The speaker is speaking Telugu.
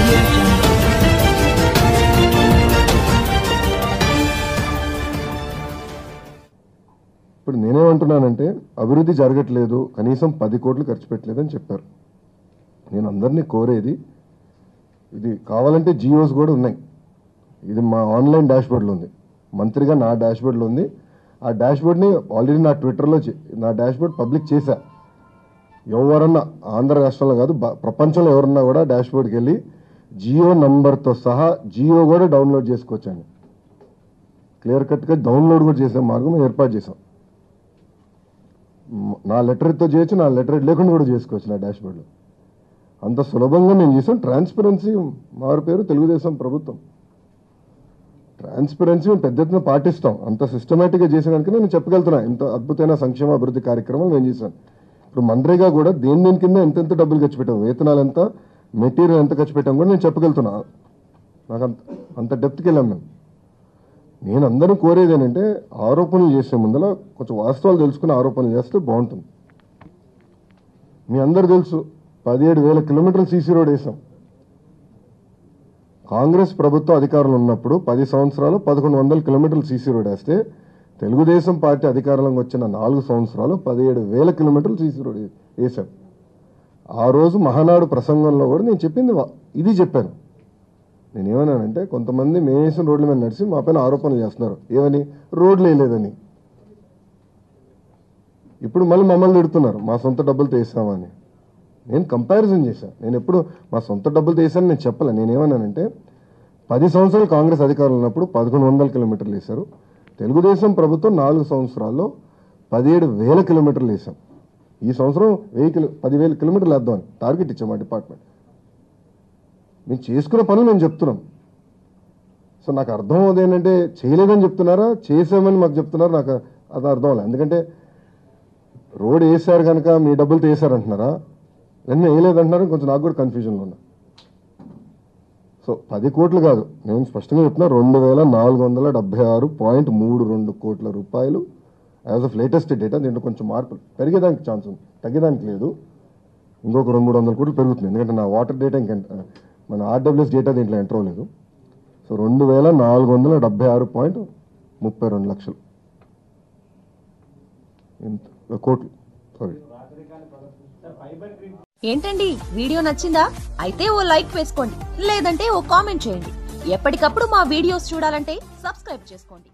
Audio Jungle. ఇప్పుడు నేనేమంటున్నానంటే అభివృద్ధి జరగట్లేదు, కనీసం 10 కోట్లు ఖర్చు పెట్టలేదని చెప్పారు. నేను అందరినీ కోరేది, ఇది కావాలంటే జియోస్ కూడా ఉన్నాయి, ఇది మా ఆన్లైన్ డాష్బోర్డ్లో ఉంది, మంత్రిగా నా డాష్బోర్డ్లో ఉంది. ఆ డాష్బోర్డ్ని ఆల్రెడీ నా ట్విట్టర్లో నా డాష్బోర్డ్ పబ్లిక్ చేశా. ఎవరన్నా ఆంధ్ర రాష్ట్రంలో కాదు ప్రపంచంలో ఎవరన్నా కూడా డాష్బోర్డ్కి వెళ్ళి జియో నంబర్తో సహా జియో కూడా డౌన్లోడ్ చేసుకోవచ్చండి. క్లియర్ కట్గా డౌన్లోడ్ కూడా చేసే మార్గం మేము ఏర్పాటు చేసాం. నా లెటర్తో చేయొచ్చు, నా లెటర్ లేకుండా కూడా చేసుకోవచ్చు నా డాష్బోర్డ్లో. అంత సులభంగా మేము చేసాం. ట్రాన్స్పరెన్సీ మారు పేరు తెలుగుదేశం ప్రభుత్వం. ట్రాన్స్పరెన్సీ మేము పెద్ద ఎత్తున పాటిస్తాం. అంత సిస్టమేటిక్గా చేసిన కనుక నేను చెప్పగలుగుతున్నా ఇంత అద్భుతమైన సంక్షేమ అభివృద్ధి కార్యక్రమాలు మేము చేశాను. ఇప్పుడు మన్రేగా కూడా దేని కింద ఎంతెంత డబ్బులు ఖర్చు పెట్టాం, వేతనాలు ఎంత, మెటీరియల్ ఎంత ఖర్చు పెట్టాం కూడా నేను చెప్పగలుగుతున్నా. నాకు అంత డెప్త్కి వెళ్ళాం మేము. నేను అందరూ కోరేది ఏంటంటే ఆరోపణలు చేసే ముందర కొంచెం వాస్తవాలు తెలుసుకుని ఆరోపణలు చేస్తే బాగుంటుంది. మీ అందరు తెలుసు 17,000 కిలోమీటర్లు సీసీ రోడ్ వేసాం. కాంగ్రెస్ ప్రభుత్వం అధికారంలో ఉన్నప్పుడు 10 సంవత్సరాలు 1,100 కిలోమీటర్లు సీసీ రోడ్ వేస్తే తెలుగుదేశం పార్టీ అధికారంలోకి వచ్చిన 4 సంవత్సరాలు 17,000 కిలోమీటర్లు సీసీ రోడ్ వేసాం. ఆ రోజు మహానాడు ప్రసంగంలో కూడా నేను చెప్పింది ఇది చెప్పాను. నేనేమన్నానంటే కొంతమంది మేము వేసిన రోడ్ల మీద నడిచి మా పైన ఆరోపణలు చేస్తున్నారు. ఏమని? రోడ్లు వేయలేదని. ఇప్పుడు మళ్ళీ మమ్మల్ని తిడుతున్నారు మా సొంత డబ్బులతో వేసామని. నేను కంపారిజన్ చేశాను. నేను ఎప్పుడు మా సొంత డబ్బులతో వేసాను నేను చెప్పలే. నేనేమన్నానంటే 10 సంవత్సరాలు కాంగ్రెస్ అధికారంలో ఉన్నప్పుడు 1,100 కిలోమీటర్లు వేశారు. తెలుగుదేశం ప్రభుత్వం 4 సంవత్సరాల్లో 17,000 కిలోమీటర్లు వేసాం. ఈ సంవత్సరం 10,000 కిలోమీటర్లు వేద్దామని టార్గెట్ ఇచ్చాం మా డిపార్ట్మెంట్. మేము చేసుకున్న పనులు నేను చెప్తున్నాం. సో నాకు అర్థం అవుతుంది ఏంటంటే చేయలేదని చెప్తున్నారా, చేసామని మాకు చెప్తున్నారు. నాకు అది అర్థం అవ్వాలి. ఎందుకంటే రోడ్ వేసారు కనుక మీ డబ్బులతో వేసారంటున్నారా, నేను వేయలేదంటున్నారు. కొంచెం నాకు కూడా కన్ఫ్యూజన్లో ఉన్నా. సో 10 కోట్లు కాదు, నేను స్పష్టంగా చెప్తున్నా 2,476.32 కోట్ల రూపాయలు యాజ్ ఆఫ్ లేటెస్ట్ డేటా. దీంట్లో కొంచెం మార్పులు పెరిగేదానికి ఛాన్స్ ఉంది, తగ్గేదానికి లేదు. ఇంకొక 200-300 కోట్లు పెరుగుతుంది. ఎందుకంటే నా వాటర్ డేటా ఇంకా మన ఆర్డబ్ల్యూఎస్ డేటా దీంట్లో ఎంటర్ అవ్వలేదు. సో 2,476.32 లక్షలు కోట్లు. సారీ. ఏంటండి వీడియో నచ్చిందా? అయితే ఓ లైక్ వేసుకోండి, లేదంటే ఓ కామెంట్ చేయండి. ఎప్పటికప్పుడు మా వీడియోస్ చూడాలంటే సబ్స్క్రైబ్ చేసుకోండి.